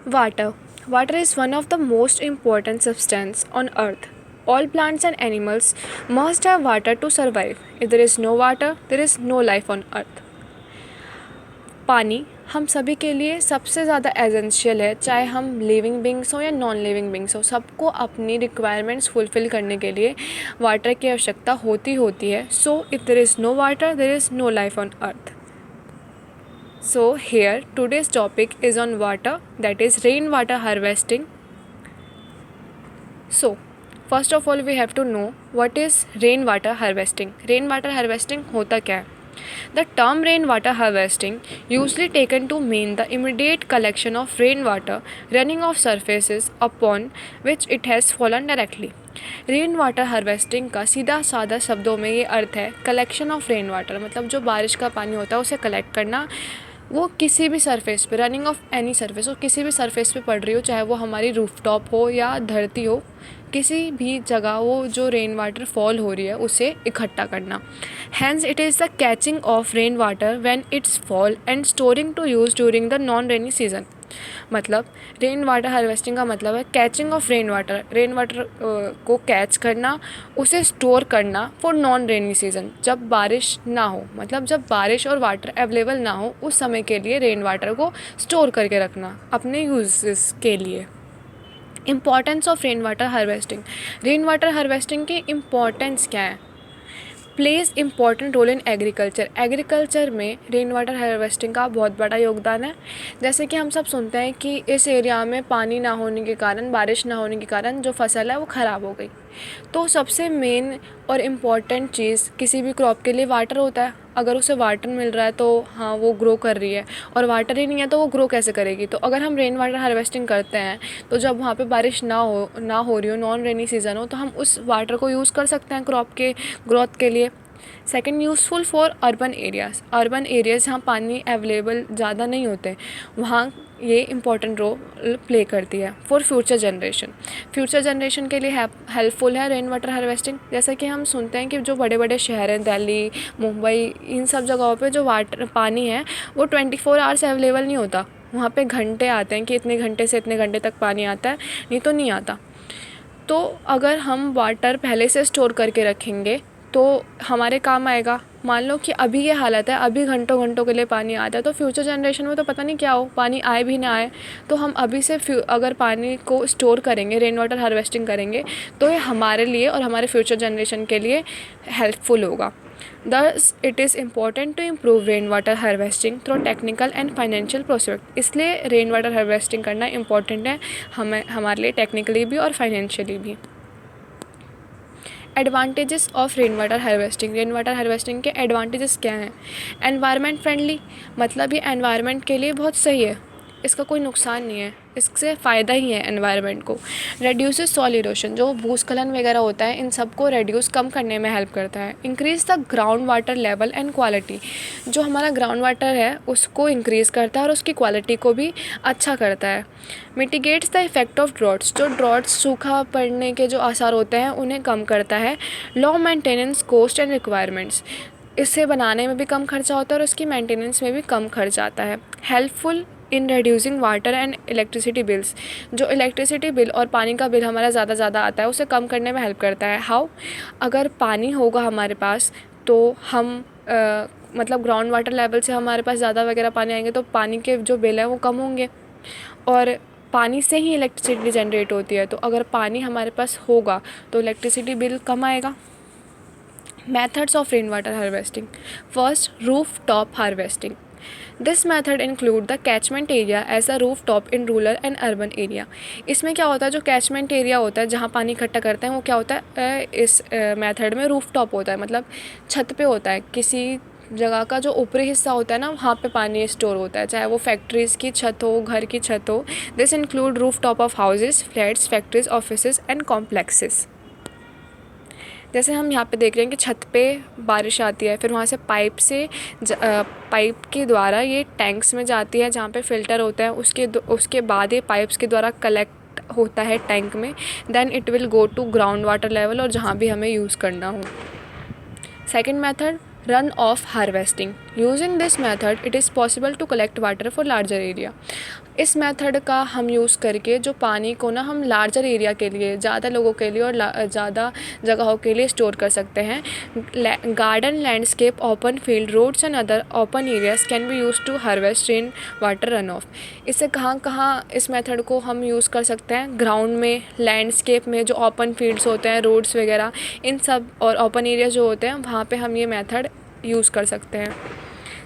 Water. Water is one of the most important substance on earth. All plants and animals must have water to survive. If there is no water, there is no life on earth. पानी हम सभी के लिए सबसे ज़्यादा essential है, चाहे हम लिविंग बींग्स हो या नॉन लिविंग बींग्स हो, सबको अपनी रिक्वायरमेंट्स फुलफ़िल करने के लिए वाटर की आवश्यकता होती है. So if there is no water, there is no life on earth. So here today's topic is on water, that is rainwater harvesting. So first of all we have to know what is rainwater harvesting. Rainwater harvesting होता क्या है? The term rainwater harvesting usually taken to mean the immediate collection of rainwater running off surfaces upon which it has fallen directly. Rain water harvesting का सीधा साधा शब्दों में ये अर्थ है कलेक्शन ऑफ रेन वाटर, मतलब जो बारिश का पानी होता है उसे कलेक्ट करना, वो किसी भी सरफेस पे, रनिंग ऑफ एनी सरफेस, और किसी भी सरफेस पे पड़ रही हो, चाहे वो हमारी रूफटॉप हो या धरती हो, किसी भी जगह वो जो रेन वाटर फॉल हो रही है उसे इकट्ठा करना. Hence it is the catching of rain water when it's fall and storing to use during the non rainy season. मतलब रेन वाटर हार्वेस्टिंग का मतलब है catching of rain water, rain water को कैच करना, उसे स्टोर करना for non rainy season, जब बारिश ना हो, मतलब जब बारिश और वाटर अवेलेबल ना हो उस समय के लिए रेन वाटर को स्टोर करके रखना अपने यूजेस के लिए. Importance of rain water harvesting. Rain water harvesting की इम्पॉर्टेंस क्या है? Plays important role in agriculture. Agriculture में रेन वाटर हार्वेस्टिंग का बहुत बड़ा योगदान है. जैसे कि हम सब सुनते हैं कि इस एरिया में पानी ना होने के कारण, बारिश ना होने के कारण जो फसल है वो ख़राब हो गई. तो सबसे मेन और इम्पॉर्टेंट चीज़ किसी भी क्रॉप के लिए वाटर होता है. अगर उसे वाटर मिल रहा है तो हाँ वो ग्रो कर रही है, और वाटर ही नहीं है तो वो ग्रो कैसे करेगी. तो अगर हम रेन वाटर हार्वेस्टिंग करते हैं तो जब वहाँ पे बारिश ना हो रही हो, नॉन रेनी सीज़न हो, तो हम उस वाटर को यूज़ कर सकते हैं क्रॉप के ग्रोथ के लिए. Second, useful for urban areas. Urban areas जहाँ पानी अवेलेबल ज़्यादा नहीं होते, वहाँ ये इम्पॉर्टेंट रोल प्ले करती है. For future generation. Future generation के लिए हेल्पफुल है रेन वाटर हार्वेस्टिंग. जैसा कि हम सुनते हैं कि जो बड़े बड़े शहर हैं, दिल्ली, मुंबई, इन सब जगहों पे जो पानी है वो 24 आवर्स अवेलेबल नहीं होता. वहाँ पे घंटे आते हैं कि इतने घंटे से इतने घंटे तक पानी आता है, नहीं तो नहीं आता. तो अगर हम वाटर पहले से स्टोर करके रखेंगे तो हमारे काम आएगा. मान लो कि अभी ये हालत है, अभी घंटों घंटों के लिए पानी आता है, तो फ्यूचर जनरेशन में तो पता नहीं क्या हो, पानी आए भी ना आए. तो हम अभी से अगर पानी को स्टोर करेंगे, रेन वाटर हार्वेस्टिंग करेंगे, तो ये हमारे लिए और हमारे फ्यूचर जनरेशन के लिए हेल्पफुल होगा. Thus, it is important to improve rain water harvesting through technical and financial prospect. इसलिए रेन वाटर हार्वेस्टिंग करना इम्पॉर्टेंट है हमारे लिए, टेक्निकली भी और फाइनेंशियली भी. Advantages of rain water harvesting. Rain water harvesting के एडवांटेजेस क्या हैं? एनवायरनमेंट फ्रेंडली, मतलब ये एनवायरनमेंट के लिए बहुत सही है, इसका कोई नुकसान नहीं है, इससे फ़ायदा ही है एनवायरनमेंट को. रेड्यूसेस सॉइल इरोशन, जो भूस्खलन वगैरह होता है इन सब को रेड्यूस कम करने में हेल्प करता है. Increase the ground water level and quality, जो हमारा ग्राउंड वाटर है उसको इंक्रीज़ करता है और उसकी क्वालिटी को भी अच्छा करता है. Mitigates the effect of droughts, जो ड्रॉट्स, सूखा पड़ने के जो आसार होते हैं उन्हें कम करता है. Low maintenance cost and requirements, इसे बनाने में भी कम खर्चा होता है और उसकी मेंटेनेंस में भी कम खर्चा आता है. Helpful in reducing water and electricity bills, जो इलेक्ट्रिसिटी बिल और पानी का बिल हमारा ज़्यादा आता है उसे कम करने में हेल्प करता है. हाउ? अगर पानी होगा हमारे पास तो हम मतलब ग्राउंड वाटर लेवल से हमारे पास ज़्यादा वगैरह पानी आएंगे तो पानी के जो बिल है वो कम होंगे, और पानी से ही इलेक्ट्रिसिटी जनरेट होती है, तो अगर पानी हमारे पास होगा तो इलेक्ट्रिसिटी बिल कम आएगा. Methods of rainwater harvesting. First, rooftop harvesting. This method include the catchment area as a rooftop in rural and urban area. इसमें क्या होता है, जो कैचमेंट एरिया होता है जहाँ पानी इकट्ठा करते हैं वो क्या होता है, इस मेथड में रूफटॉप होता है, मतलब छत पे होता है. किसी जगह का जो ऊपरी हिस्सा होता है ना, वहाँ पे पानी स्टोर होता है, चाहे वो फैक्ट्रीज़ की छत हो, घर की छत हो. This include rooftop of houses, flats, factories, offices and complexes. जैसे हम यहाँ पे देख रहे हैं कि छत पे बारिश आती है, फिर वहाँ से पाइप के द्वारा ये टैंक्स में जाती है जहाँ पे फ़िल्टर होता है, उसके बाद ये पाइप्स के द्वारा कलेक्ट होता है टैंक में. Then it will go to ground water level और जहाँ भी हमें यूज़ करना हो. Second method, run off harvesting. Using this method it is possible to collect water for larger area. इस मेथड का हम यूज़ करके जो पानी को ना हम लार्जर एरिया के लिए, ज़्यादा लोगों के लिए और ज़्यादा जगहों के लिए स्टोर कर सकते हैं। Garden, landscape, open field, roads and other open areas can be use to harvest rain water run off. इससे कहाँ कहाँ इस मेथड को हम यूज़ कर सकते हैं? ग्राउंड में, लैंडस्केप में, जो ओपन फील्ड्स होते हैं, रोड्स वगैरह, इन सब, और ओपन एरिया जो होते हैं वहाँ पे हम ये मेथड यूज़ कर सकते हैं।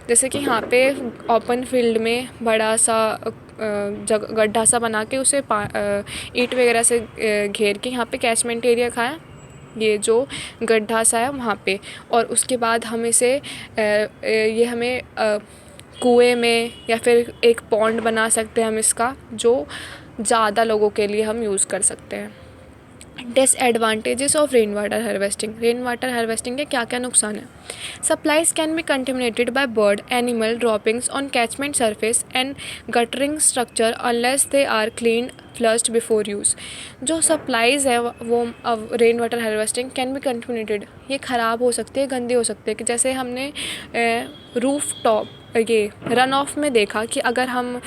जैसे कि यहाँ पे ओपन फील्ड में बड़ा सा गड्ढा सा बना के उसे ईंट वगैरह से घेर के यहाँ पे कैचमेंट एरिया का है, ये जो गड्ढा सा है वहाँ पे, और उसके बाद हम इसे ये हमें कुएं में या फिर एक पॉन्ड बना सकते हैं हम इसका, जो ज़्यादा लोगों के लिए हम यूज़ कर सकते हैं। Disadvantages of rain water harvesting. Rain water harvesting के क्या क्या नुकसान है? Supplies can be contaminated by bird animal droppings on catchment surface and guttering structure unless they are clean flushed before use. जो सप्लाइज़ है वो rain water harvesting can be contaminated, ये ख़राब हो सकती है, गंदी हो सकती है। कि जैसे हमने रूफ टॉप ये रन ऑफ में देखा कि अगर हम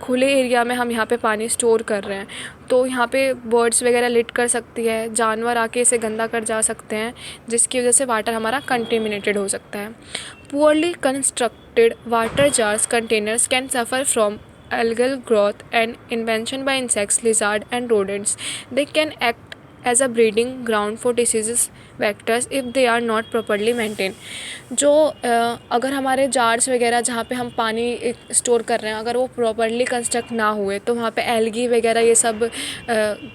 खुले एरिया में हम यहाँ पे पानी स्टोर कर रहे हैं तो यहाँ पे बर्ड्स वगैरह लिट कर सकती है, जानवर आके इसे गंदा कर जा सकते हैं, जिसकी वजह से वाटर हमारा कंटेमिनेटेड हो सकता है। Poorly constructed water jars containers can suffer from algal growth and invention by insects, lizards and rodents. They can act as a breeding ground for diseases vectors if they are not properly maintained। जो अगर हमारे jars वगैरह जहाँ पे हम पानी store कर रहे हैं अगर वो प्रॉपरली कंस्ट्रक्ट ना हुए तो वहाँ पे एल्गी वगैरह ये सब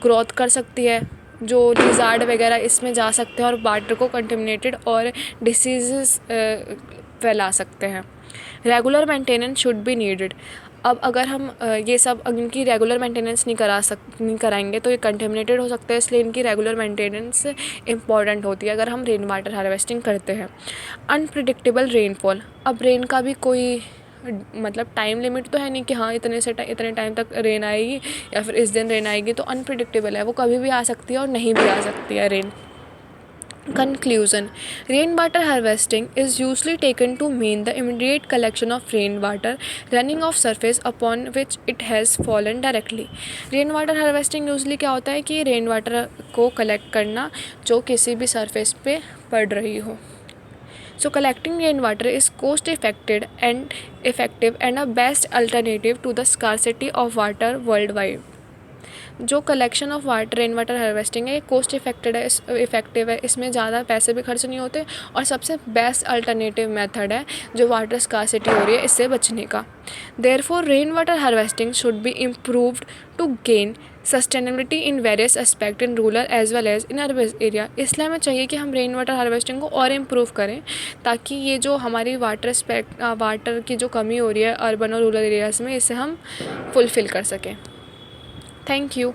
ग्रोथ कर सकती है, जो लिजार्ड वगैरह इसमें जा सकते हैं और वाटर को कंटेमिनेटेड और डिसीज़ फैला सकते हैं। Regular maintenance should be needed. अब अगर हम ये सब इनकी रेगुलर मेंटेनेंस नहीं कराएंगे तो ये कंटेमिनेटेड हो सकते हैं, इसलिए इनकी रेगुलर मेंटेनेंस इंपॉर्टेंट होती है अगर हम रेन वाटर हार्वेस्टिंग करते हैं। Unpredictable rainfall. अब रेन का भी कोई मतलब टाइम लिमिट तो है नहीं कि हाँ इतने टाइम तक रेन आएगी या फिर इस दिन रेन आएगी, तो अनप्रिडिक्टेबल है, वो कभी भी आ सकती है और नहीं भी आ सकती है rain. Conclusion. Rainwater harvesting is usually taken to mean the immediate collection of rainwater running off surface upon which it has fallen directly. Rainwater harvesting usually क्या होता है कि rainwater को collect करना जो किसी भी surface पे पड़ रही हो। So collecting rainwater is cost effective and a best alternative to the scarcity of water worldwide. जो collection of water rain water harvesting है ये कॉस्ट इफेक्टिव है, इसमें ज़्यादा पैसे भी खर्च नहीं होते और सबसे बेस्ट अल्टरनेटिव मेथड है जो वाटर स्कार्सिटी हो रही है इससे बचने का। Therefore rain water harvesting should be improved to gain sustainability in various aspect in rural as well as in urban area. इसलिए हमें चाहिए कि हम रेन वाटर हार्वेस्टिंग को और इम्प्रूव करें ताकि ये जो हमारी वाटर की जो कमी हो रही है अर्बन और रूरल एरियाज़ में इसे हम फुलफ़िल कर सकें। Thank you.